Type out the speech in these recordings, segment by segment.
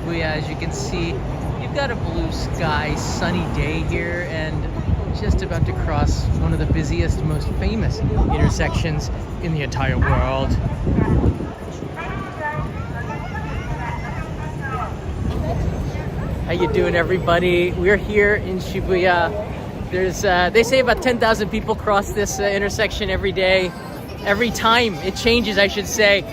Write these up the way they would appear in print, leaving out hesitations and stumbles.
Shibuya. As you can see, you've got a blue sky, sunny day here, and just about to cross one of the busiest, most famous intersections in the entire world. How you doing, everybody? We're here in Shibuya. There's, they say about 10,000 people cross this intersection every day. Every time it changes, I should say.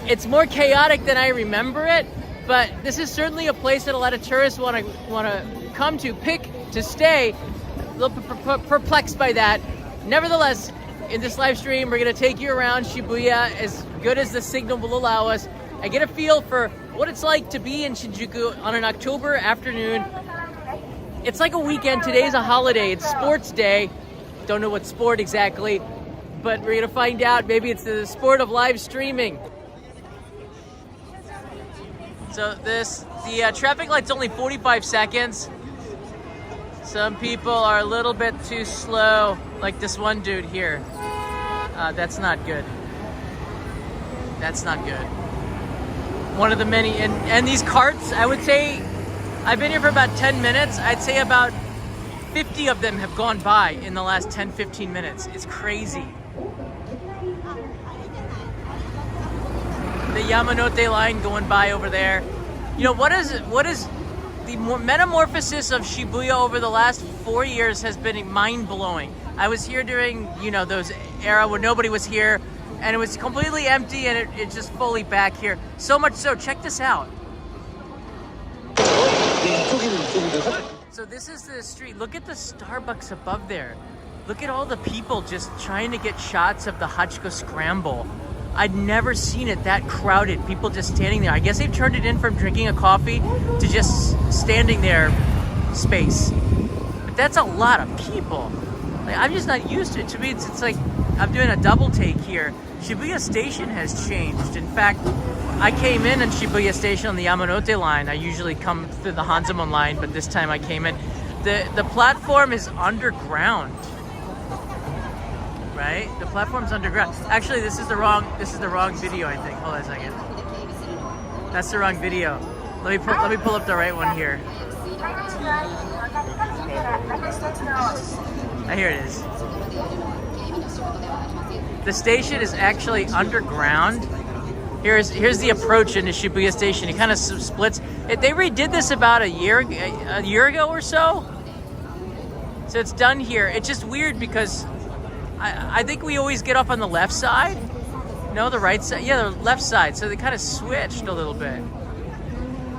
It's more chaotic than I remember it, but this is certainly a place that a lot of tourists want to come to, pick to stay. A little perplexed by that. Nevertheless, in this live stream, we're going to take you around Shibuya as good as the signal will allow us. I get a feel for what it's like to be in Shinjuku on an October afternoon. It's like a weekend. Today's a holiday. It's sports day. Don't know what sport exactly, but we're going to find out. Maybe it's the sport of live streaming. So the traffic light's only 45 seconds. Some people are a little bit too slow, like this one dude here. That's not good. That's not good. One of the many, and these carts, I would say, I've been here for about 10 minutes. I'd say about 50 of them have gone by in the last 10-15 minutes. It's crazy. The Yamanote Line going by over there. You know, what is the metamorphosis of Shibuya over the last 4 years has been mind-blowing. I was here during, you know, those era where nobody was here, and it was completely empty, and it's just fully back here. So much so, check this out. So this is the street. Look at the Starbucks above there. Look at all the people just trying to get shots of the Harajuku Scramble. I'd never seen it that crowded. People just standing there. I guess they've turned it in from drinking a coffee to just standing there space. But that's a lot of people. Like, I'm just not used to it. To me, it's like I'm doing a double take here. Shibuya Station has changed. In fact, I came in on Shibuya Station on the Yamanote Line. I usually come through the Hanzomon line, but this time I came in. The platform is underground. Right? The platform's underground. Actually, this is the wrong video, I think. Hold on a second. That's the wrong video. Let me pull up the right one here. Here it is. The station is actually underground. Here's the approach into Shibuya Station. It kind of splits. They redid this about a year ago or so. So it's done here. It's just weird because I think we always get off on the left side. No, the right side. Yeah, the left side. So they kind of switched a little bit.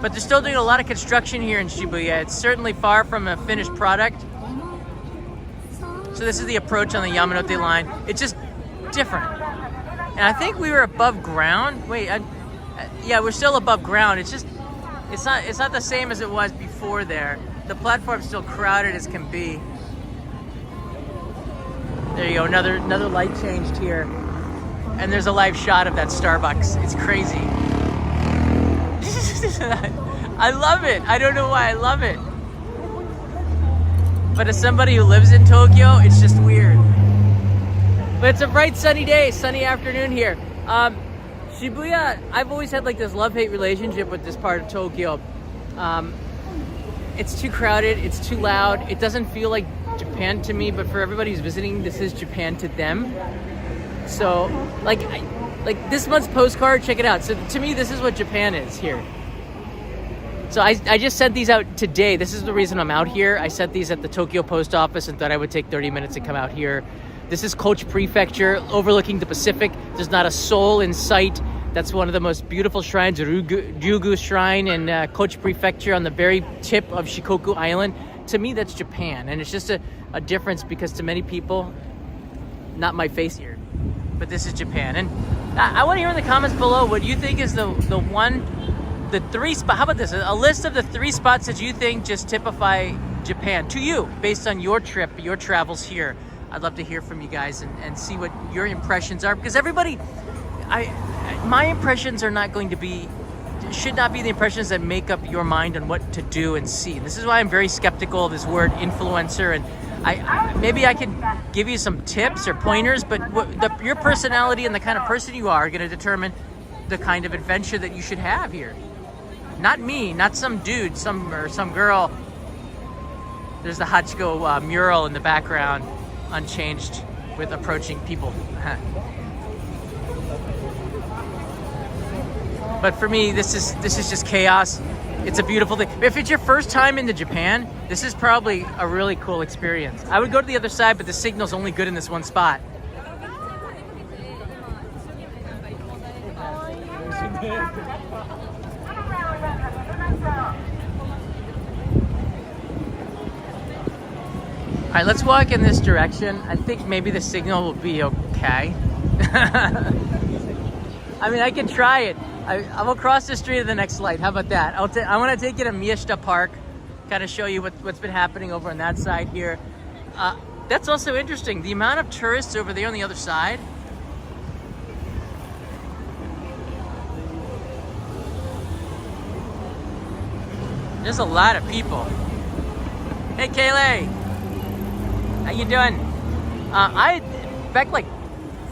But they're still doing a lot of construction here in Shibuya. It's certainly far from a finished product. So this is the approach on the Yamanote Line. It's just different. And I think we were above ground. Wait, yeah, we're still above ground. It's not the same as it was before there. The platform's still crowded as can be. There you go, another light changed here. And there's a live shot of that Starbucks. It's crazy. I love it. I don't know why I love it. But as somebody who lives in Tokyo, it's just weird. But it's a bright sunny day, sunny afternoon here. Shibuya, I've always had like this love-hate relationship with this part of Tokyo. It's too crowded, it's too loud. It doesn't feel like Japan to me, but for everybody who's visiting, this is Japan to them. So, like this month's postcard, check it out. So to me, this is what Japan is here. So I just sent these out today. This is the reason I'm out here. I sent these at the Tokyo post office and thought I would take 30 minutes to come out here. This is Kochi Prefecture, overlooking the Pacific. There's not a soul in sight. That's one of the most beautiful shrines, Ryugu Shrine in Kochi Prefecture on the very tip of Shikoku Island. To me, that's Japan. And it's just a difference because to many people, not my face here, but this is Japan. And I want to hear in the comments below what you think is the three spot. How about this? A list of the 3 spots that you think just typify Japan to you based on your trip, your travels here. I'd love to hear from you guys and see what your impressions are, because everybody, my impressions are not going to be, should not be the impressions that make up your mind on what to do and see. This is why I'm very skeptical of this word influencer, and maybe I can give you some tips or pointers, but your personality and the kind of person you are going to determine the kind of adventure that you should have here. Not me, not some dude, some girl. There's the Hachiko mural in the background, unchanged, with approaching people. But for me, this is just chaos. It's a beautiful thing. If it's your first time into Japan, this is probably a really cool experience. I would go to the other side, but the signal's only good in this one spot. All right, let's walk in this direction. I think maybe the signal will be okay. I mean, I can try it. I will cross the street to the next light. How about that? I want to take you to Miyashita Park, kind of show you what's been happening over on that side here. That's also interesting. The amount of tourists over there on the other side. There's a lot of people. Hey, Kaylee. How you doing? Back like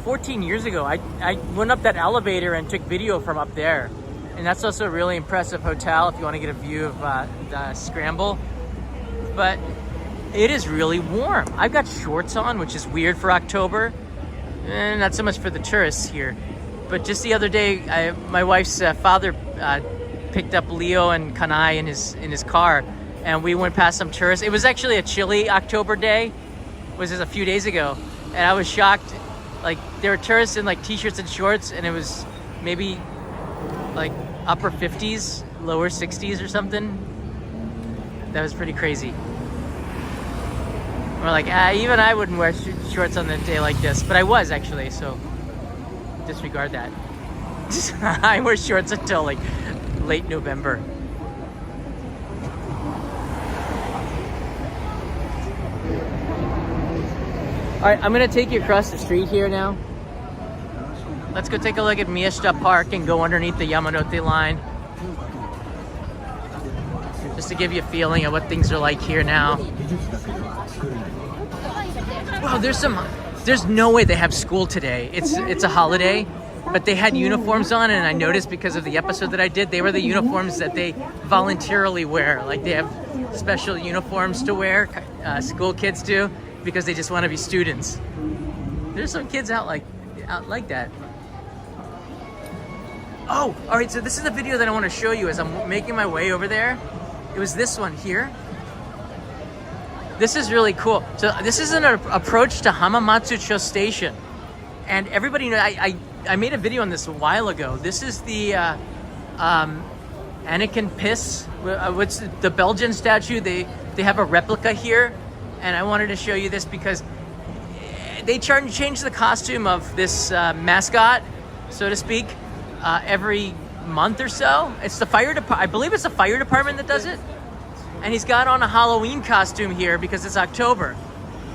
14 years ago, I went up that elevator and took video from up there. And that's also a really impressive hotel if you want to get a view of the Scramble. But it is really warm. I've got shorts on, which is weird for October. Not so much for the tourists here. But just the other day, my wife's father picked up Leo and Kanai in his car, and we went past some tourists. It was actually a chilly October day. It was just a few days ago, and I was shocked. Like, there were tourists in like t-shirts and shorts, and it was maybe like upper 50s, lower 60s or something. That was pretty crazy. We're like, even I wouldn't wear shorts on a day like this, but I was actually, so disregard that. I wear shorts until like late November. All right, I'm gonna take you across the street here now. Let's go take a look at Miyashita Park and go underneath the Yamanote Line. Just to give you a feeling of what things are like here now. Wow, there's no way they have school today. It's a holiday, but they had uniforms on, and I noticed because of the episode that I did, they were the uniforms that they voluntarily wear. Like, they have special uniforms to wear, school kids do, because they just want to be students. There's some kids out like that. Oh, all right, so this is the video that I want to show you as I'm making my way over there. It was this one here. This is really cool. So this is an approach to Hamamatsucho Station. And everybody knows, I made a video on this a while ago. This is the Anakin Piss, what's the Belgian statue. They have a replica here. And I wanted to show you this because they change the costume of this mascot, so to speak, every month or so. It's the fire department. I believe it's the fire department that does it. And he's got on a Halloween costume here because it's October.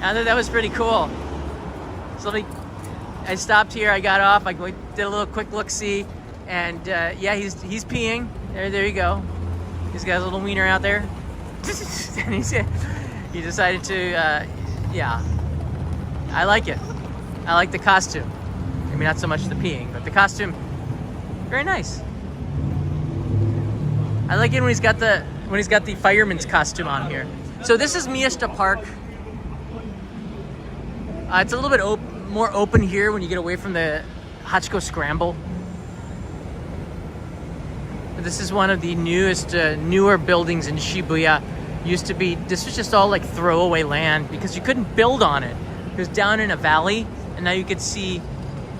I thought that was pretty cool. So I stopped here. I got off. I did a little quick look-see, and yeah, he's peeing. There you go. He's got a little wiener out there. And he decided to, yeah. I like it. I like the costume. I mean, not so much the peeing, but the costume, very nice. I like it when he's got the fireman's costume on here. So this is Miyashita Park. It's a little bit more open here when you get away from the Hachiko Scramble. This is one of the newer buildings in Shibuya. This was just all like throwaway land because you couldn't build on it. It was down in a valley, and now you could see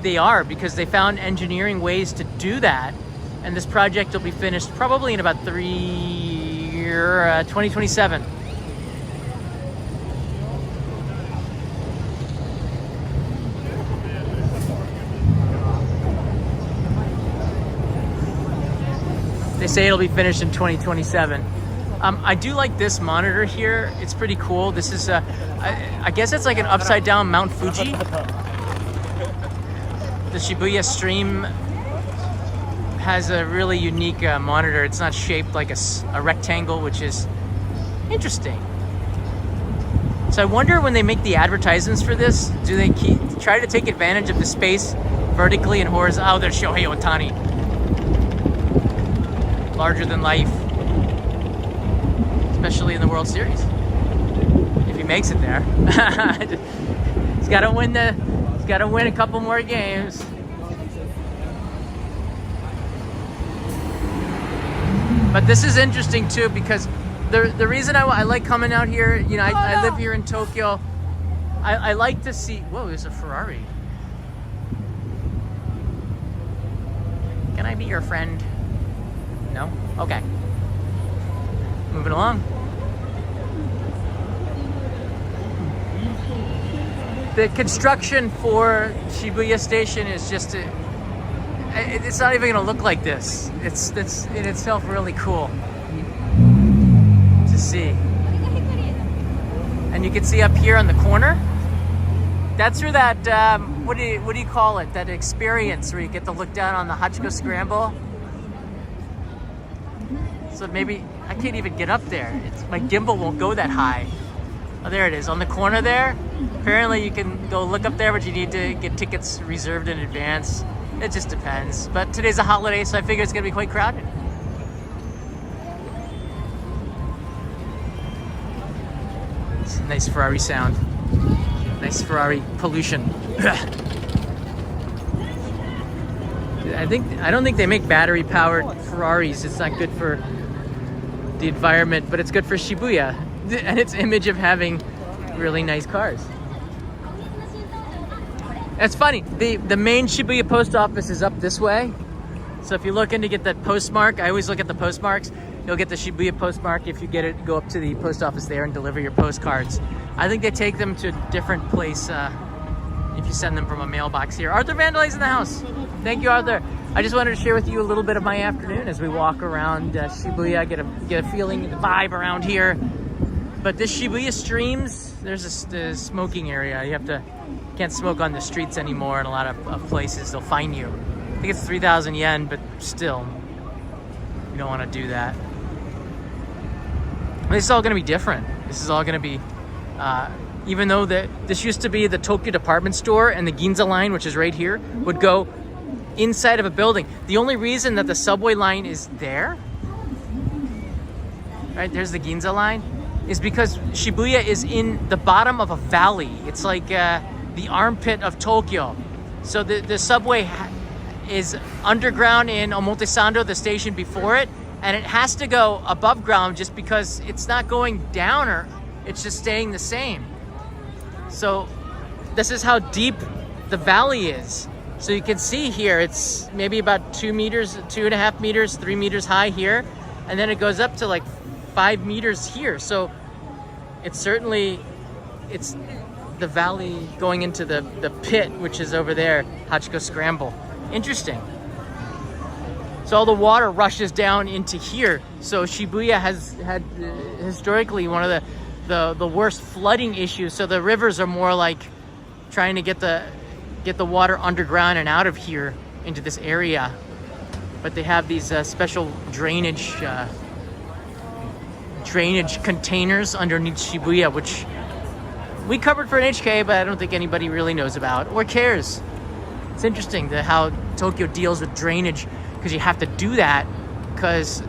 they are, because they found engineering ways to do that. And this project will be finished probably in about 2027. They say it'll be finished in 2027. I do like this monitor here. It's pretty cool. This is, I guess it's like an upside down Mount Fuji. The Shibuya Stream has a really unique monitor. It's not shaped like a rectangle, which is interesting. So I wonder when they make the advertisements for this, do they try to take advantage of the space vertically and horizontally? Oh, there's Shohei Ohtani. larger than life, especially in the World Series. If he makes it there. He's got to win a couple more games. But this is interesting too, because the reason I like coming out here, you know, I live here in Tokyo. I like to see, whoa, there's a Ferrari. Can I be your friend? No? Okay. Moving along. The construction for Shibuya Station is just it's not even gonna look like this. It's in itself really cool to see. And you can see up here on the corner, that's where that what do you call it? That experience where you get to look down on the Harajuku Scramble. So maybe I can't even get up there. My gimbal won't go that high. Oh, there it is on the corner there. Apparently you can go look up there, but you need to get tickets reserved in advance. It just depends. But today's a holiday, so I figure it's gonna be quite crowded. It's a nice Ferrari sound. Nice Ferrari pollution. I don't think they make battery powered Ferraris. It's not good for the environment, but it's good for Shibuya and its image of having really nice cars. It's funny, the main Shibuya post office is up this way. So if you're looking to get that postmark, I always look at the postmarks. You'll get the Shibuya postmark if you get it, go up to the post office there and deliver your postcards. I think they take them to a different place if you send them from a mailbox here. Arthur Vandelay is in the house. Thank you, Arthur. I just wanted to share with you a little bit of my afternoon as we walk around Shibuya, get a feeling, the vibe around here. But this Shibuya Streams, there's a smoking area. You can't smoke on the streets anymore in a lot of places. They'll fine you. I think it's 3,000 yen, but still, you don't want to do that. This is all going to be different. This is all going to be, even though this used to be the Tokyo department store and the Ginza line, which is right here, would go inside of a building. The only reason that the subway line is there, right, there's the Ginza line, is because Shibuya is in the bottom of a valley. It's like the armpit of Tokyo. So the subway is underground in Omotesando, the station before it, and it has to go above ground just because it's not going down, or it's just staying the same. So this is how deep the valley is. So you can see here, it's maybe about 2 meters, 2.5 meters, 3 meters high here. And then it goes up to like 5 meters here. So it's the valley going into the pit, which is over there, Harajuku Scramble. Interesting. So all the water rushes down into here. So Shibuya has had historically one of the worst flooding issues. So the rivers are more like trying to get the water underground and out of here into this area. But they have these special drainage containers underneath Shibuya, which we covered for NHK, but I don't think anybody really knows about or cares. It's interesting how Tokyo deals with drainage, because you have to do that because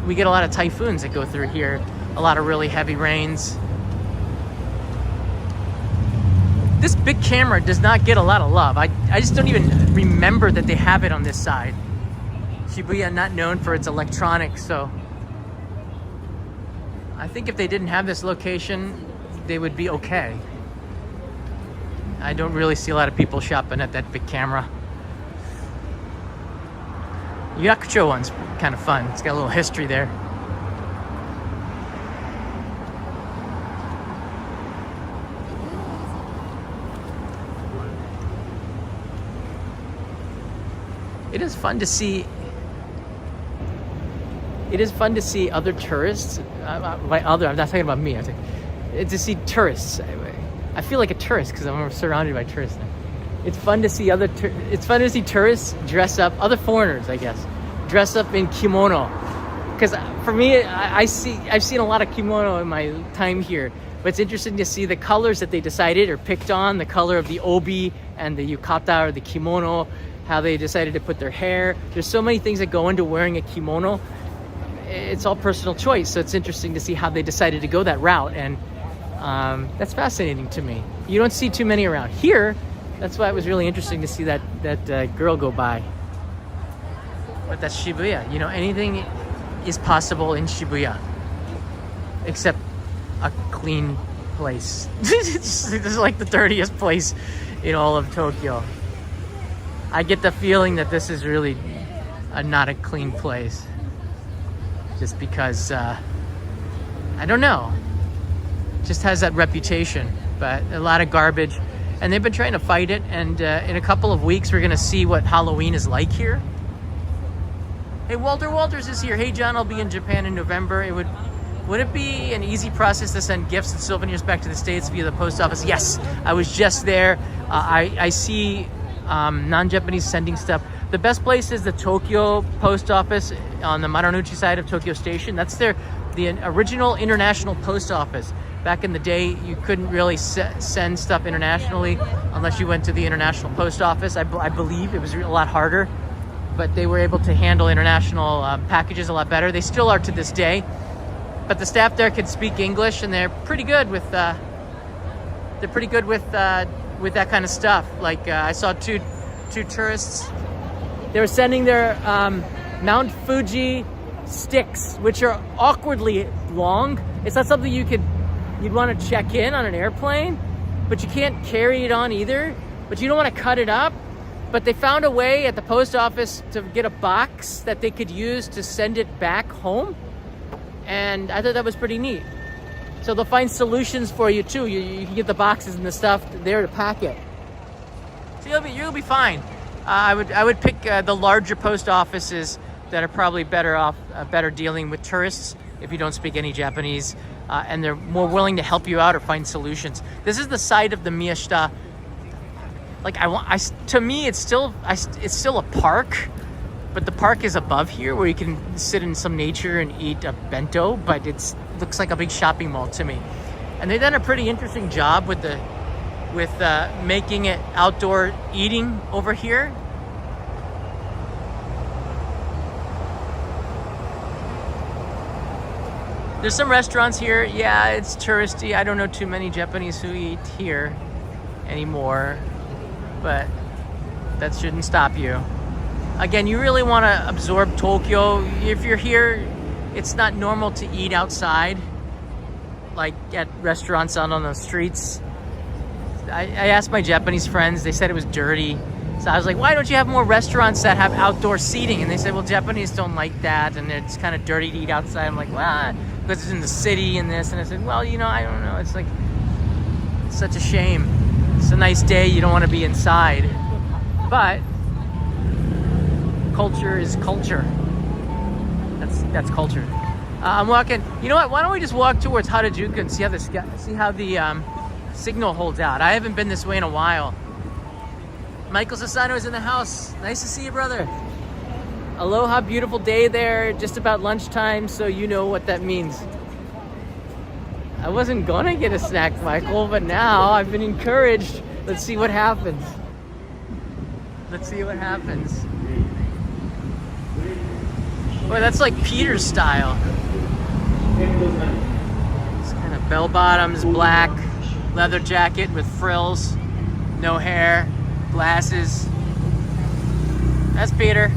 we get a lot of typhoons that go through here, a lot of really heavy rains. This big camera does not get a lot of love. I just don't even remember that they have it on this side. Shibuya not known for its electronics, so I think if they didn't have this location, they would be okay. I don't really see a lot of people shopping at that big camera. Yakucho one's kind of fun. It's got a little history there. It is fun to see. It is fun to see other tourists. By other, I'm not talking about me. I'm saying to see tourists. I feel like a tourist because I'm surrounded by tourists now. It's fun to see it's fun to see tourists dress up, other foreigners, I guess, dress up in kimono. Because for me, I've seen a lot of kimono in my time here. But it's interesting to see the colors that they decided or picked on, the color of the obi and the yukata or the kimono, how they decided to put their hair. There's so many things that go into wearing a kimono. it's all personal choice. So it's interesting to see how they decided to go that route. And that's fascinating to me. You don't see too many around here. That's why it was really interesting to see that girl go by. But that's Shibuya. You know, anything is possible in Shibuya, except a clean place. This is like the dirtiest place in all of Tokyo. I get the feeling that this is really not a clean place, just because I don't know, just has that reputation. But a lot of garbage, and they've been trying to fight it. And in a couple of weeks, we're gonna see what Halloween is like here. Hey, Walter Walters is here. Hey, John, I'll be in Japan in November. Would it be an easy process to send gifts and souvenirs back to the States via the post office? Yes, I was just there. I see non-Japanese sending stuff. The best place is the Tokyo post office on the Marunouchi side of Tokyo Station. That's the original international post office. Back in the day, you couldn't really send stuff internationally unless you went to the international post office. I believe it was a lot harder, but they were able to handle international packages a lot better. They still are to this day, but the staff there can speak English, and they're pretty good with that kind of stuff. Like I saw two tourists. They were sending their Mount Fuji sticks, which are awkwardly long. It's not something you'd want to check in on an airplane, but you can't carry it on either. But you don't want to cut it up. But they found a way at the post office to get a box that they could use to send it back home. And I thought that was pretty neat. So they'll find solutions for you too. You can get the boxes and the stuff there to pack it. So you'll be fine. I would pick the larger post offices that are probably better dealing with tourists if you don't speak any Japanese, and they're more willing to help you out or find solutions. This is the side of the Miyashita. Like to me, it's still a park, but the park is above here where you can sit in some nature and eat a bento, but it looks like a big shopping mall to me. And they've done a pretty interesting job with making it outdoor eating over here. There's some restaurants here. Yeah, it's touristy. I don't know too many Japanese who eat here anymore, but that shouldn't stop you. Again, you really want to absorb Tokyo. If you're here, it's not normal to eat outside, like at restaurants out on the streets. I asked my Japanese friends, they said it was dirty. So I was like, why don't you have more restaurants that have outdoor seating? And they said, well, Japanese don't like that, and it's kind of dirty to eat outside. I'm like, well, because it's in the city and this. And I said, well, I don't know. It's like, it's such a shame. It's a nice day, you don't want to be inside. But culture is culture. That's culture. I'm walking. You know what? Why don't we just walk towards Harajuku and see how the signal holds out. I haven't been this way in a while. Michael Sassano is in the house. Nice to see you, brother. Aloha, beautiful day there. Just about lunchtime, so you know what that means. I wasn't gonna get a snack, Michael, but now I've been encouraged. Let's see what happens. Let's see what happens. Boy, that's like Peter's style. It's kind of bell bottoms, black, leather jacket with frills, no hair, glasses. That's Peter.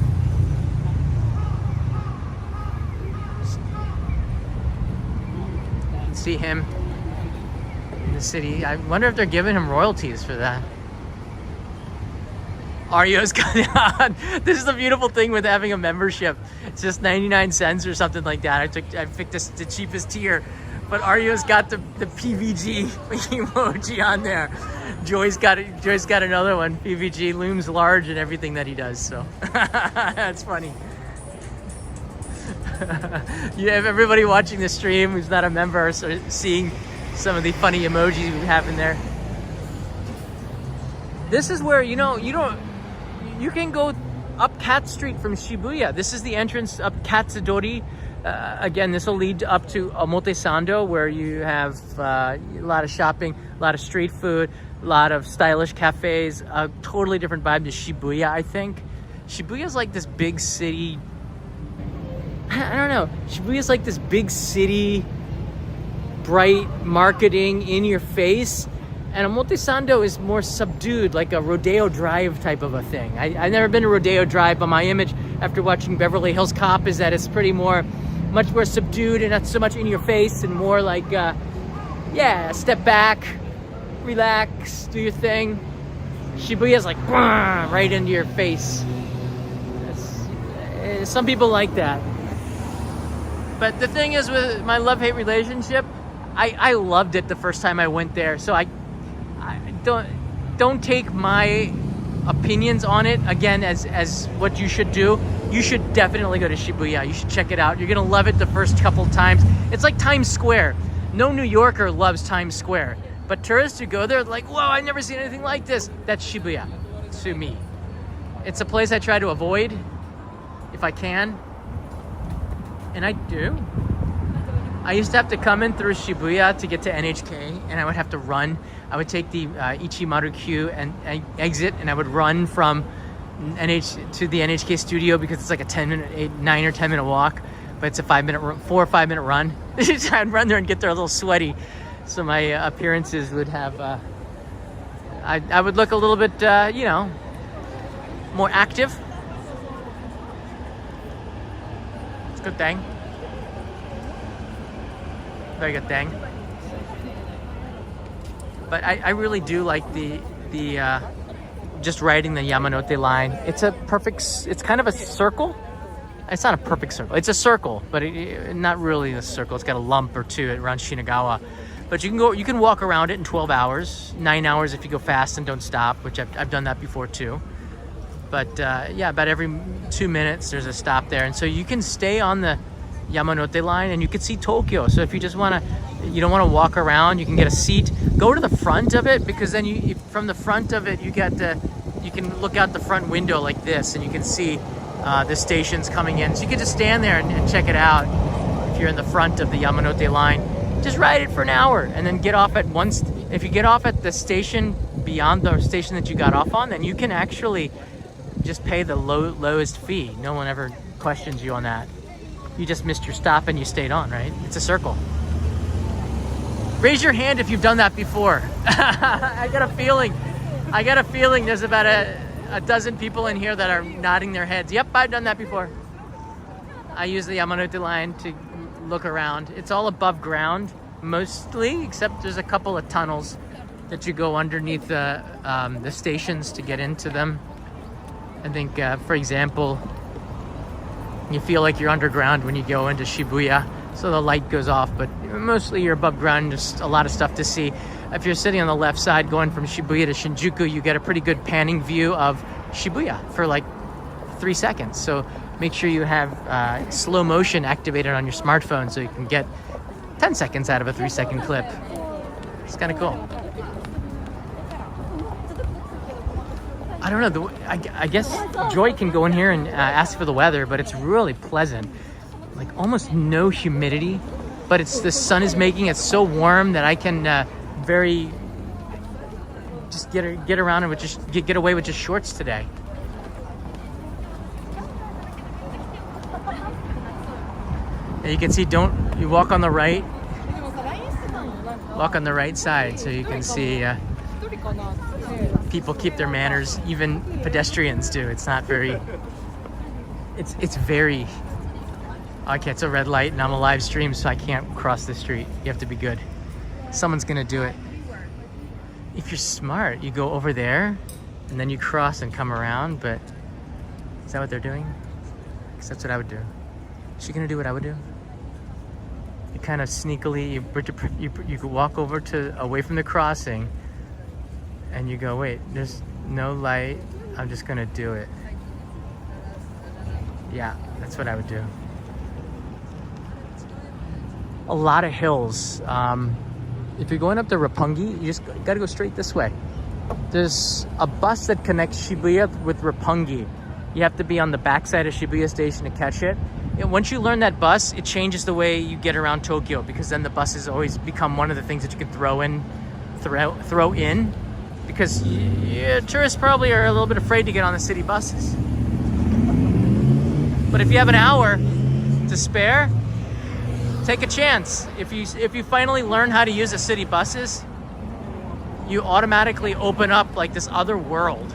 You can see him in the city. I wonder if they're giving him royalties for that. Ario's got this is the beautiful thing with having a membership. It's just 99 cents or something like that. I picked the cheapest tier, but Ario's got the PVG emoji on there. Joy's got another one. PVG looms large in everything that he does. So that's funny. You have everybody watching the stream who's not a member so seeing some of the funny emojis we have in there. This is where you can go up Cat Street from Shibuya. This is the entrance up Katsudori. Again, this will lead up to Omotesando, where you have a lot of shopping, a lot of street food, a lot of stylish cafes, a totally different vibe to Shibuya, I think. Shibuya is like this big city I don't know. Shibuya's like this big city, bright marketing in your face. And Omotesando is more subdued, like a Rodeo Drive type of a thing. I've never been to Rodeo Drive, but my image after watching Beverly Hills Cop is that it's much more subdued and not so much in your face and more like, step back, relax, do your thing. Shibuya's like, right into your face. Some people like that. But the thing is with my love-hate relationship, I loved it the first time I went there. So I don't take my opinions on it again as what you should do. You should definitely go to Shibuya. You should check it out. You're gonna love it the first couple times. It's like Times Square. No New Yorker loves Times Square, but tourists who go there are like, whoa, I've never seen anything like this. That's Shibuya to me. It's a place I try to avoid if I can, and I do. I used to have to come in through Shibuya to get to NHK, and I would have to run. I would take the Ichimaru-Q and exit, and I would run from to the NHK studio because it's like a 9 or 10 minute walk, but it's a 4 or 5 minute run. I'd run there and get there a little sweaty, so my appearances would have. I would look a little bit, more active. It's a good thing. Very good thing. But I really do like the just riding the Yamanote line. It's kind of a circle. It's not a perfect circle. It's a circle, but not really a circle. It's got a lump or two around Shinagawa. But you can walk around it in 12 hours, 9 hours if you go fast and don't stop, which I've done that before too. But about every 2 minutes there's a stop there, and so you can stay on the Yamanote line and you can see Tokyo. So if you just you don't want to walk around, you can get a seat. Go to the front of it, because then from the front of it you can look out the front window like this, and you can see the stations coming in. So you can just stand there and check it out if you're in the front of the Yamanote line. Just ride it for an hour and then get off at once. If you get off at the station beyond the station that you got off on, then you can actually just pay the lowest fee. No one ever questions you on that. You just missed your stop and you stayed on, right? It's a circle. Raise your hand if you've done that before. I got a feeling there's about a dozen people in here that are nodding their heads. Yep, I've done that before. I use the Yamanote line to look around. It's all above ground, mostly, except there's a couple of tunnels that you go underneath the stations to get into them. I think, for example, you feel like you're underground when you go into Shibuya, so the light goes off, but mostly you're above ground. Just a lot of stuff to see. If you're sitting on the left side going from Shibuya to Shinjuku, you get a pretty good panning view of Shibuya for like 3 seconds. So make sure you have slow motion activated on your smartphone so you can get 10 seconds out of a 3-second clip. It's kind of cool. I don't know, I guess Joy can go in here and ask for the weather, but it's really pleasant. Like almost no humidity, but the sun is making it so warm that I can just get around and get away with just shorts today. And you can see, you walk on the right side so you can see people keep their manners. Even pedestrians do. It's not very, it's very, okay, it's a red light and I'm a live stream, so I can't cross the street. You have to be good. Someone's gonna do it. If you're smart, you go over there and then you cross and come around, but is that what they're doing? Because that's what I would do. Is she gonna do what I would do? You kind of sneakily, you could walk over away from the crossing, and you go, wait, there's no light, I'm just gonna do it. Yeah, that's what I would do. A lot of hills. If you're going up to Roppongi, you just gotta go straight this way. There's a bus that connects Shibuya with Roppongi. You have to be on the backside of Shibuya station to catch it. And once you learn that bus, it changes the way you get around Tokyo, because then the buses always become one of the things that you can throw in, because tourists probably are a little bit afraid to get on the city buses. But if you have an hour, to spare, take a chance. If you finally learn how to use the city buses, you automatically open up like this other world.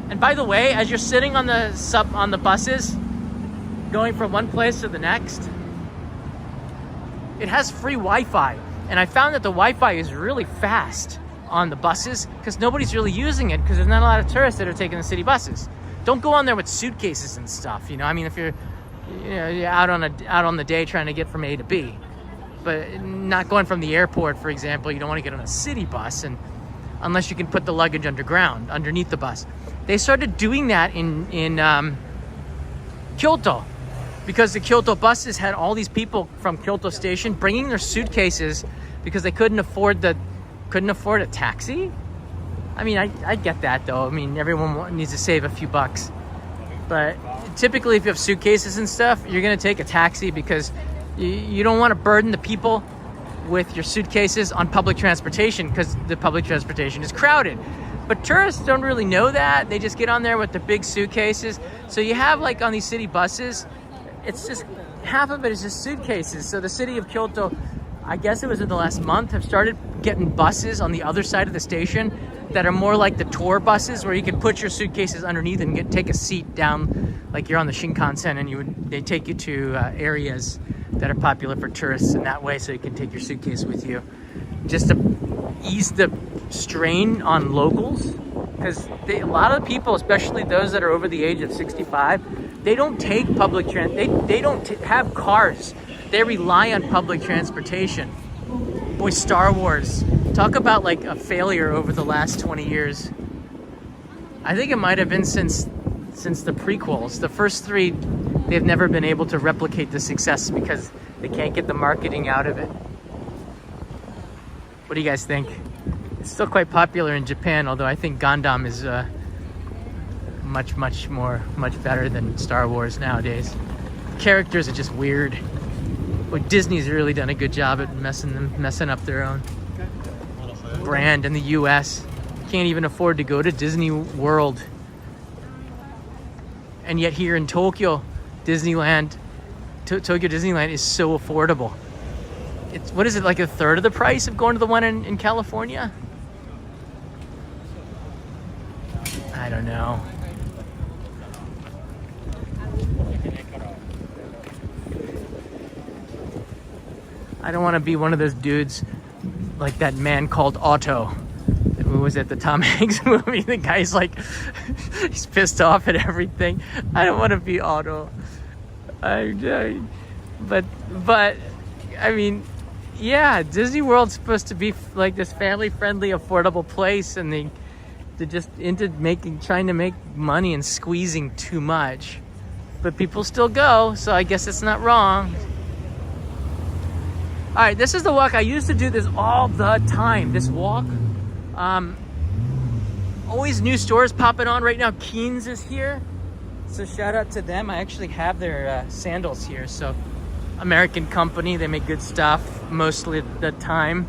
And by the way, as you're sitting on the buses, going from one place to the next, it has free Wi-Fi. And I found that the Wi-Fi is really fast on the buses because nobody's really using it because there's not a lot of tourists that are taking the city buses. Don't go on there with suitcases and stuff, you know. I mean, if you're out on the day trying to get from A to B, but not going from the airport, for example, you don't want to get on a city bus, and unless you can put the luggage underneath the bus. They started doing that in Kyoto, because the Kyoto buses had all these people from Kyoto Station bringing their suitcases because they couldn't afford a taxi. I mean, I get that though. I mean, everyone needs to save a few bucks, but typically if you have suitcases and stuff, you're gonna take a taxi because you don't want to burden the people with your suitcases on public transportation because the public transportation is crowded. But tourists don't really know that. They just get on there with the big suitcases. So you have, like, on these city buses, it's just half of it is just suitcases. So the city of Kyoto, I guess it was in the last month, have started getting buses on the other side of the station that are more like the tour buses where you can put your suitcases underneath and take a seat down like you're on the Shinkansen, and they take you to areas that are popular for tourists in that way, so you can take your suitcase with you just to ease the strain on locals, because a lot of the people, especially those that are over the age of 65, they don't take public they don't have cars. They rely on public transportation. Boy, Star Wars, talk about like a failure over the last 20 years. I think it might have been since the prequels. The first three, they've never been able to replicate the success because they can't get the marketing out of it. What do you guys think? It's still quite popular in Japan, although I think Gundam is much better than Star Wars nowadays. The characters are just weird. But Disney's really done a good job at messing up their own brand in the US. Can't even afford to go to Disney World. And yet here in Tokyo, Tokyo Disneyland is so affordable. It's, what is it, like a third of the price of going to the one in California? I don't know. I don't want to be one of those dudes like that man called Otto. Who was at the Tom Hanks movie? The guy's like, he's pissed off at everything. I don't want to be Otto. But I mean, yeah, Disney World's supposed to be like this family-friendly, affordable place, and they're just trying to make money and squeezing too much. But people still go, so I guess it's not wrong. All right, this is the walk. I used to do this all the time. This walk. Always new stores popping on. Right now, Keen's is here. So shout out to them. I actually have their sandals here. So American company, they make good stuff most of the time.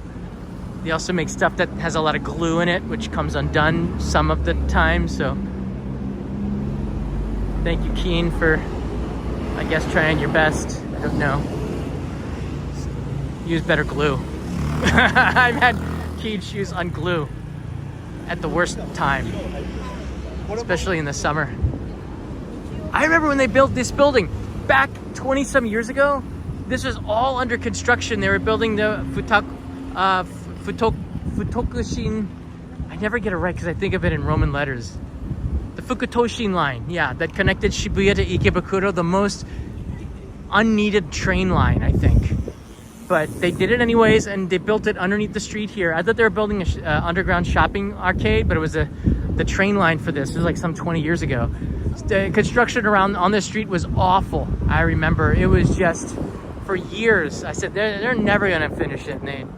They also make stuff that has a lot of glue in it, which comes undone some of the time. So thank you, Keen, for, I guess, trying your best. I don't know. Use better glue. I've had Keen shoes unglue at the worst time, especially in the summer. I remember when they built this building back 20 some years ago. This was all under construction. They were building the Futokushin. I never get it right because I think of it in Roman letters. The Fukutoshin line, yeah, that connected Shibuya to Ikebukuro, the most unneeded train line, I think. But they did it anyways, and they built it underneath the street here. I thought they were building an underground shopping arcade, but it was the train line for this. It was like some 20 years ago. The construction on this street was awful. I remember it was just for years. I said they're never gonna finish it, and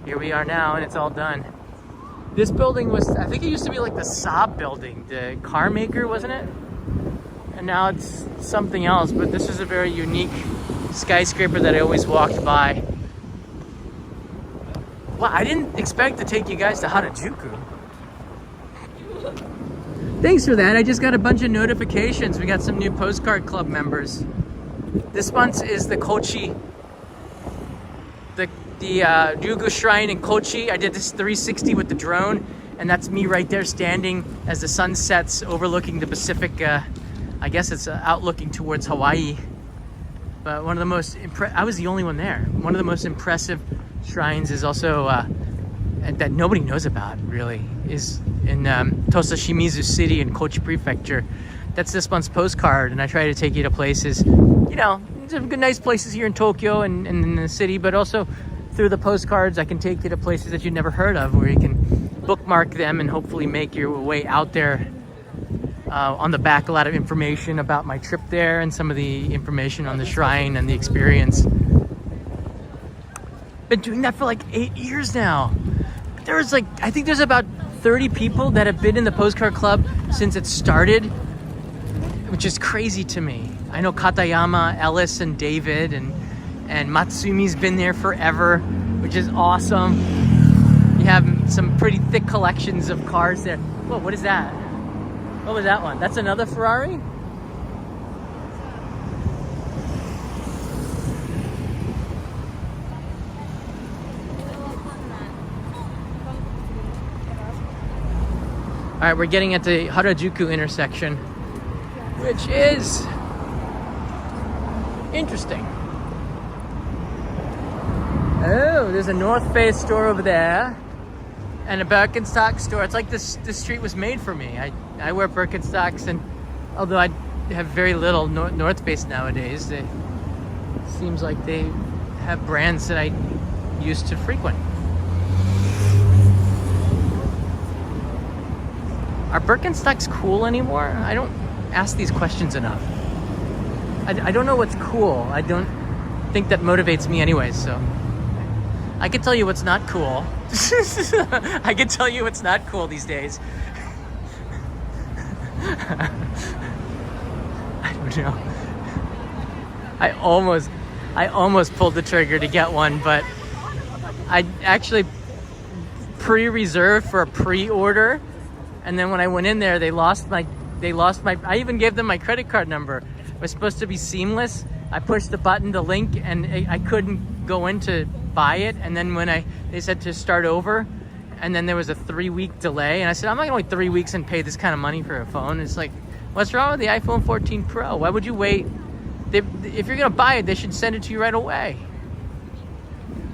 here we are now, and it's all done. This building was, I think it used to be like the Saab building, the car maker, wasn't it? And now it's something else, but this is a very unique skyscraper that I always walked by. Well, I didn't expect to take you guys to Harajuku. Thanks for that. I just got a bunch of notifications. We got some new postcard club members. This month is the Kochi, the Ryugu Shrine in Kochi. I did this 360 with the drone, and that's me right there standing as the sun sets, overlooking the Pacific. I guess it's outlooking towards Hawaii. But one of the most I was the only one there. One of the most impressive shrines is also that nobody knows about, really, is in Tosa Shimizu City in Kochi Prefecture. That's this month's postcard, and I try to take you to places, you know, some good nice places here in Tokyo and in the city, but also through the postcards I can take you to places that you've never heard of, where you can bookmark them and hopefully make your way out there. On the back, a lot of information about my trip there and some of the information on the shrine and the experience. Been doing that for like 8 years now. There's like, I think there's about 30 people that have been in the postcard club since it started, which is crazy to me. I know Katayama, Ellis, and David, and Matsumi's been there forever, which is awesome. You have some pretty thick collections of cars there. Whoa, what is that? What was that one? That's another Ferrari? All right, we're getting at the Harajuku intersection, which is interesting. Oh, there's a North Face store over there and a Birkenstock store. It's like this street was made for me. I wear Birkenstocks, and although I have very little North Face nowadays, it seems like they have brands that I used to frequent. Are Birkenstocks cool anymore? I don't ask these questions enough. I don't know what's cool. I don't think that motivates me anyways, so. I can tell you what's not cool. I can tell you what's not cool these days. I don't know. I almost pulled the trigger to get one, but I actually pre-reserved for a pre-order, and then when I went in there, they lost my. I even gave them my credit card number. It was supposed to be seamless. I pushed the button, the link, and I couldn't go in to buy it. And then when they said to start over, and then there was a 3-week delay, and I said, I'm not gonna wait 3 weeks and pay this kind of money for a phone. It's like, what's wrong with the iPhone 14 Pro? Why would you wait? If you're gonna buy it, they should send it to you right away.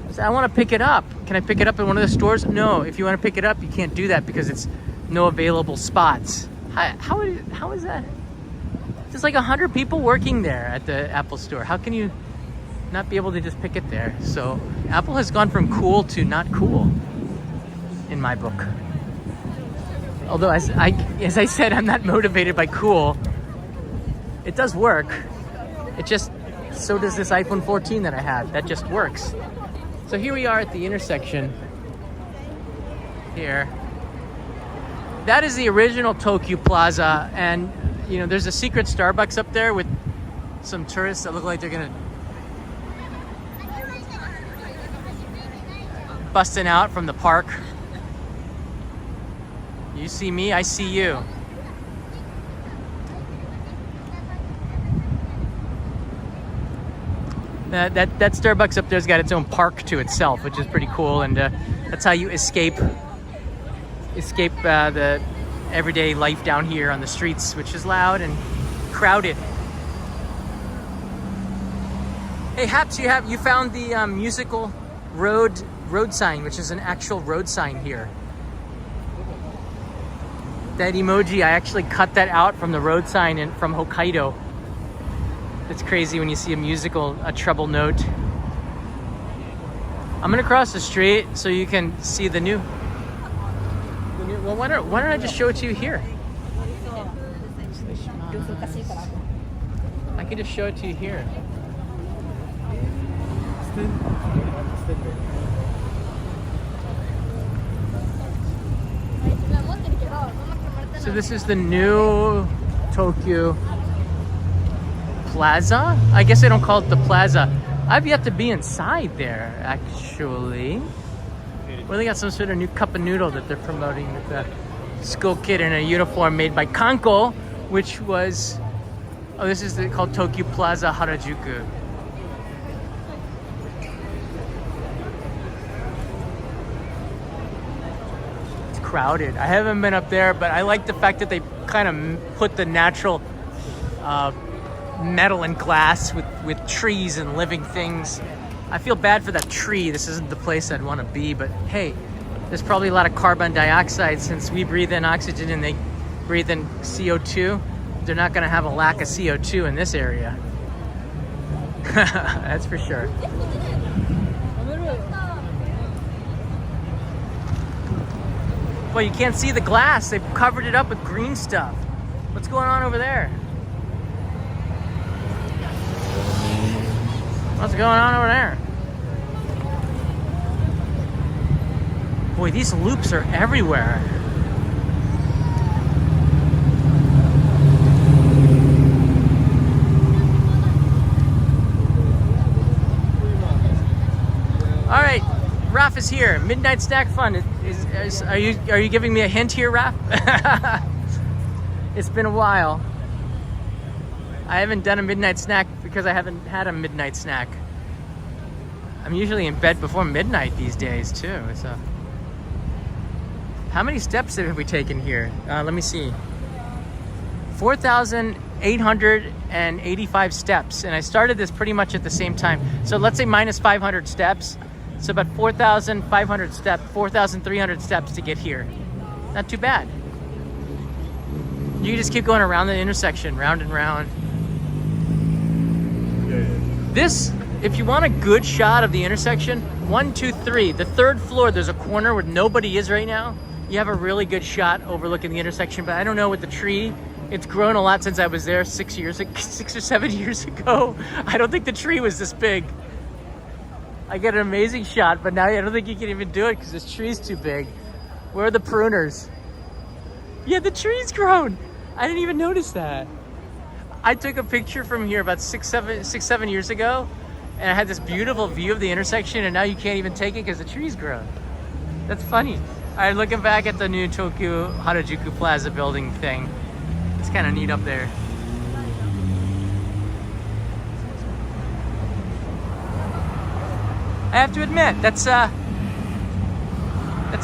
I said, I want to pick it up. Can I pick it up at one of the stores? No. If you want to pick it up, you can't do that because it's no available spots. How is that? There's like 100 people working there at the Apple store. How can you not be able to just pick it there? So Apple has gone from cool to not cool in my book. Although as I said, I'm not motivated by cool. It does work. It just, so does this iPhone 14 that I had. That just works. So here we are at the intersection here. That is the original Tokyo Plaza, and you know, there's a secret Starbucks up there with some tourists that look like they're gonna busting out from the park. You see me, I see you. That Starbucks up there's got its own park to itself, which is pretty cool, and that's how you escape the everyday life down here on the streets, which is loud and crowded. Hey, Haps, you found the musical road sign, which is an actual road sign here. That emoji, I actually cut that out from the road sign from Hokkaido. It's crazy when you see a treble note. I'm gonna cross the street so you can see the new. Well, why don't I just show it to you here? I can just show it to you here. So this is the new Tokyo Plaza? I guess they don't call it the plaza. I've yet to be inside there, actually. Well, they got some sort of new cup of noodle that they're promoting with a school kid in a uniform made by Kanko, which was Oh, this is called Tokyo Plaza Harajuku. It's crowded. I haven't been up there, but I like the fact that they kind of put the natural metal and glass with trees and living things. I feel bad for that tree. This isn't the place I'd want to be, but hey, there's probably a lot of carbon dioxide since we breathe in oxygen and they breathe in CO2. They're not going to have a lack of CO2 in this area. That's for sure. Well, you can't see the glass. They've covered it up with green stuff. What's going on over there? What's going on over there? Boy, these loops are everywhere. All right, Raf is here. Midnight Snack Fun. Are you giving me a hint here, Raf? It's been a while. I haven't done a midnight snack because I haven't had a midnight snack. I'm usually in bed before midnight these days too. So, how many steps have we taken here? Let me see. 4,885 steps, and I started this pretty much at the same time. So let's say minus 500 steps. So about 4,500 steps, 4,300 steps to get here. Not too bad. You just keep going around the intersection, round and round. This, if you want a good shot of the intersection, 1, 2, 3, the third floor, there's a corner where nobody is right now. You have a really good shot overlooking the intersection, but I don't know with the tree. It's grown a lot since I was there 6 or 7 years ago. I don't think the tree was this big. I get an amazing shot, but now I don't think you can even do it because this tree's too big. Where are the pruners? Yeah, the tree's grown. I didn't even notice that. I took a picture from here about 7 years ago, and I had this beautiful view of the intersection, and now you can't even take it because the tree's grown. That's funny. All right, looking back at the new Tokyo Harajuku Plaza building thing. It's kind of neat up there. I have to admit, that's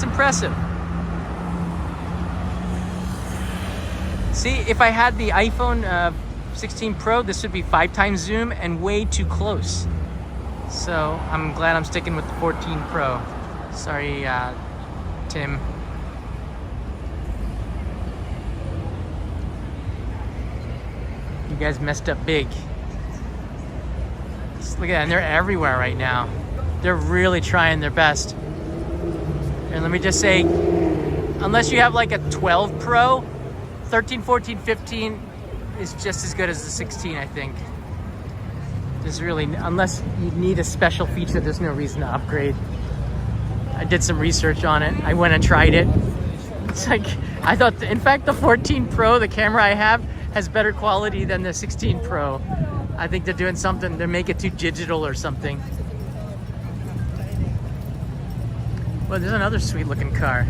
impressive. See, if I had the iPhone 16 Pro, this would be 5 times zoom and way too close. So I'm glad I'm sticking with the 14 Pro. Sorry, Tim. You guys messed up big. Just look at that, and they're everywhere right now. They're really trying their best. And let me just say, unless you have like a 12 Pro, 13, 14, 15 is just as good as the 16, I think. There's really, unless you need a special feature, there's no reason to upgrade. I did some research on it. I went and tried it. It's like, I thought, in fact, the 14 Pro, the camera I have, has better quality than the 16 Pro. I think they're doing something, they make it too digital or something. Well, there's another sweet looking car.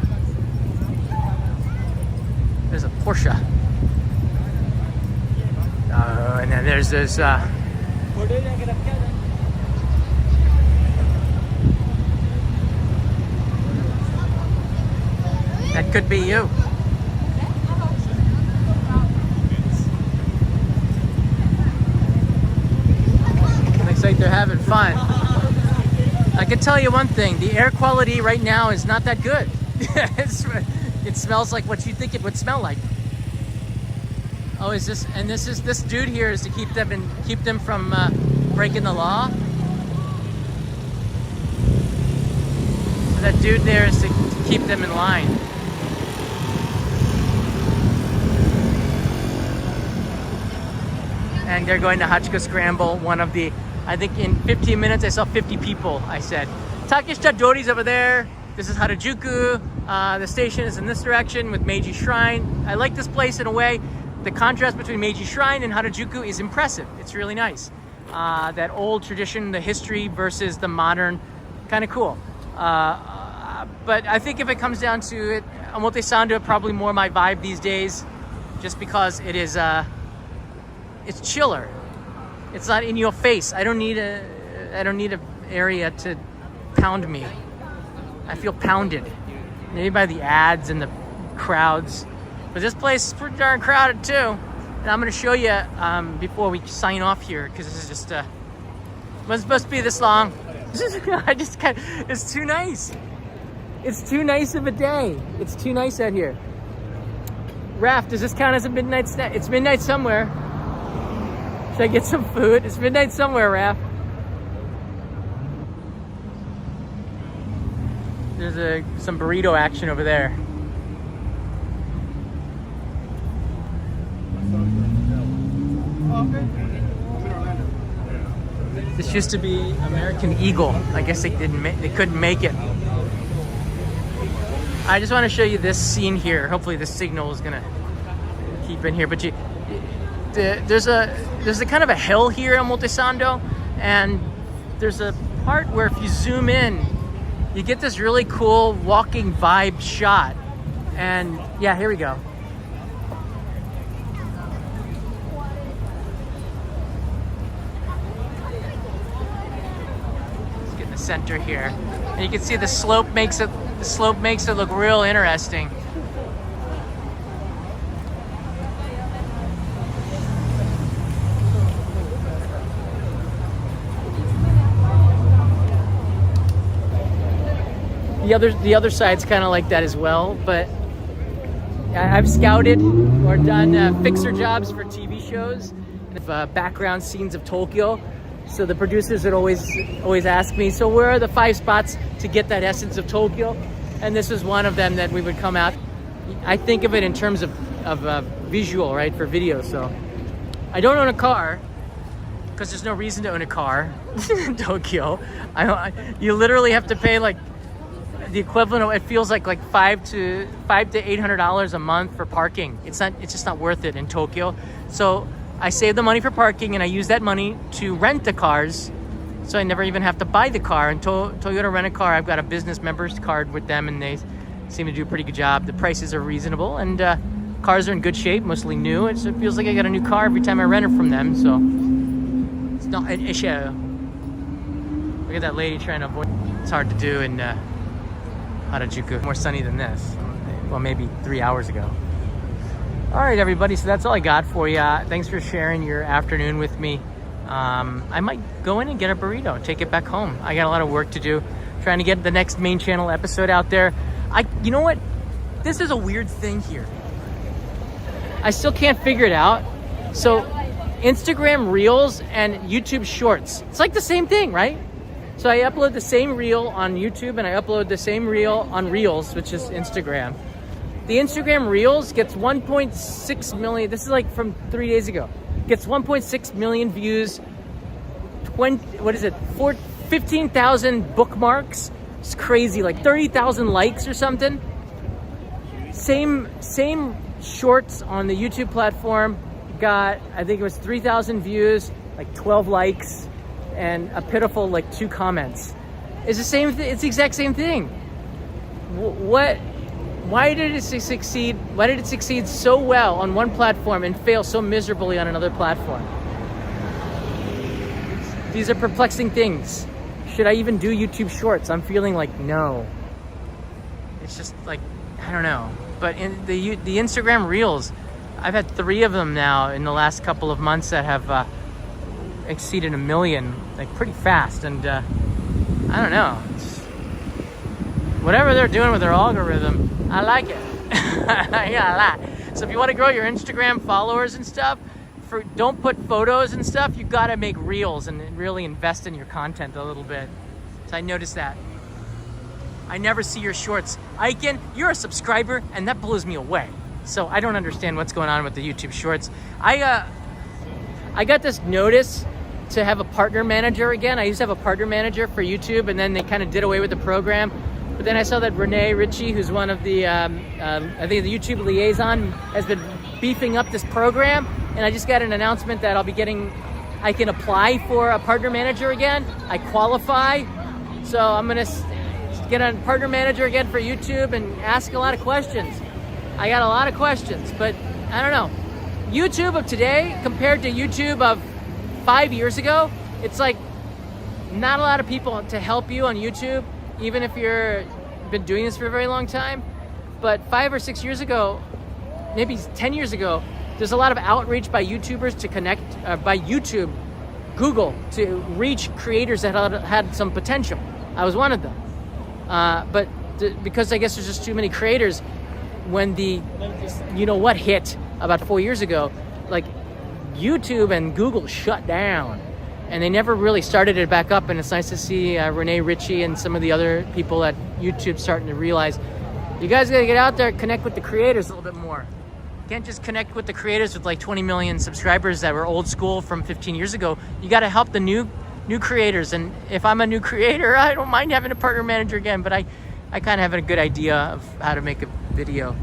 There's a Porsche. Oh, and then there's this, that could be you. Looks like they're having fun. I can tell you one thing, the air quality right now is not that good. It smells like what you think it would smell like. Oh, is this, and this dude here is to keep them from breaking the law. So that dude there is to keep them in line. And they're going to Harajuku Scramble, one of the, I think in 15 minutes I saw 50 people, I said. Takeshita Dori's over there. This is Harajuku. The station is in this direction with Meiji Shrine. I like this place in a way. The contrast between Meiji Shrine and Harajuku is impressive. It's really nice. That old tradition, the history versus the modern, kind of cool. But I think if it comes down to it, Omotesando probably more my vibe these days, just because it is it's chiller. It's not in your face. I don't need a area to pound me. I feel pounded. Maybe by the ads and the crowds. But this place is pretty darn crowded too. And I'm gonna show you before we sign off here, because this is just wasn't supposed to be this long. It's too nice. It's too nice of a day. It's too nice out here. Raph, does this count as a midnight snack? It's midnight somewhere. Should I get some food? It's midnight somewhere, Raph. There's some burrito action over there. This used to be American Eagle. I guess they couldn't make it. I just want to show you this scene here. Hopefully the signal is gonna keep in here. But there's a kind of a hill here in Omotesando, and there's a part where if you zoom in, you get this really cool walking vibe shot. And yeah, here we go. Let's get in the center here, and you can see the slope makes it look real interesting. The other side's kind of like that as well, but I've scouted or done fixer jobs for TV shows, background scenes of Tokyo. So the producers would always ask me, so where are the 5 spots to get that essence of Tokyo? And this is one of them that we would come out. I think of it in terms of visual, right, for video. So I don't own a car because there's no reason to own a car in Tokyo. You literally have to pay like the equivalent of, it feels like $500 to $800 a month for parking. It's just not worth it in Tokyo. So I save the money for parking and I use that money to rent the cars. So I never even have to buy the car. And Toyota Rent-A-Car, I've got a business member's card with them and they seem to do a pretty good job. The prices are reasonable and cars are in good shape, mostly new. It feels like I get a new car every time I rent it from them. So it's not an issue. Look at that lady trying to avoid. It's hard to do in Harajuku. More sunny than this. Well, maybe 3 hours ago. All right, everybody. So that's all I got for you. Thanks for sharing your afternoon with me. I might go in and get a burrito and take it back home. I got a lot of work to do, trying to get the next main channel episode out there. You know what? This is a weird thing here. I still can't figure it out. So Instagram Reels and YouTube Shorts, it's like the same thing, right? So I upload the same reel on YouTube and I upload the same reel on Reels, which is Instagram. The Instagram Reels gets 1.6 million. This is like from 3 days ago. Gets 1.6 million views. 15,000 bookmarks. It's crazy, like 30,000 likes or something. Same shorts on the YouTube platform got, I think it was 3,000 views, like 12 likes, and a pitiful like 2 comments. It's the same thing. It's the exact same thing. Why did it succeed? Why did it succeed so well on one platform and fail so miserably on another platform? These are perplexing things. Should I even do YouTube Shorts? I'm feeling like no. It's just like, I don't know. But in the Instagram Reels, I've had 3 of them now in the last couple of months that have exceeded 1 million, like pretty fast. And I don't know. Whatever they're doing with their algorithm, I like it. Yeah, I like. So if you want to grow your Instagram followers and stuff, don't put photos and stuff. You got to make reels and really invest in your content a little bit. So I noticed that. I never see your shorts. Aiken, you're a subscriber, and that blows me away. So I don't understand what's going on with the YouTube Shorts. I got this notice to have a partner manager again. I used to have a partner manager for YouTube, and then they kind of did away with the program. But then I saw that Renee Ritchie, who's one of the, I think the YouTube liaison, has been beefing up this program. And I just got an announcement that I can apply for a partner manager again. I qualify. So I'm gonna get a partner manager again for YouTube and ask a lot of questions. I got a lot of questions, but I don't know. YouTube of today compared to YouTube of 5 years ago, it's like not a lot of people to help you on YouTube, even if you're been doing this for a very long time. But 5 or 6 years ago, maybe 10 years ago, there's a lot of outreach by YouTubers to connect, by YouTube, Google, to reach creators that had some potential. I was one of them. But because I guess there's just too many creators, when the, you know what, hit about 4 years ago, like YouTube and Google shut down. And they never really started it back up. And it's nice to see Renee Ritchie and some of the other people at YouTube starting to realize, you guys gotta get out there, connect with the creators a little bit more. You can't just connect with the creators with like 20 million subscribers that were old school from 15 years ago. You gotta help the new creators. And if I'm a new creator, I don't mind having a partner manager again, but I kind of have a good idea of how to make a video.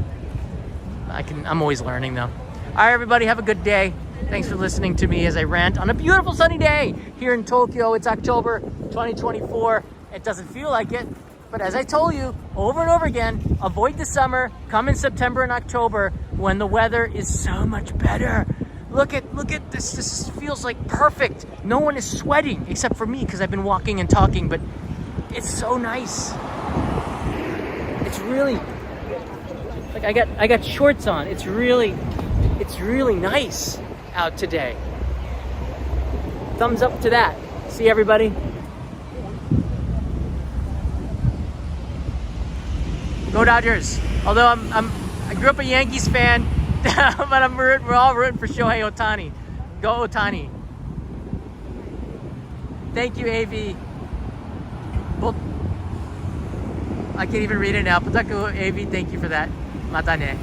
I'm always learning though. All right, everybody, have a good day. Thanks for listening to me as I rant on a beautiful sunny day here in Tokyo. It's October 2024. It doesn't feel like it, but as I told you over and over again, avoid the summer. Come in September and October when the weather is so much better. Look at this. This feels like perfect. No one is sweating except for me because I've been walking and talking, but it's so nice. It's really like I got shorts on. It's really nice out today. Thumbs up to that. See everybody. Go Dodgers. Although I grew up a Yankees fan, but we're all rooting for Shohei Ohtani. Go Ohtani. Thank you, AV. Well, I can't even read it now. Pataku AV, thank you for that. Mata ne.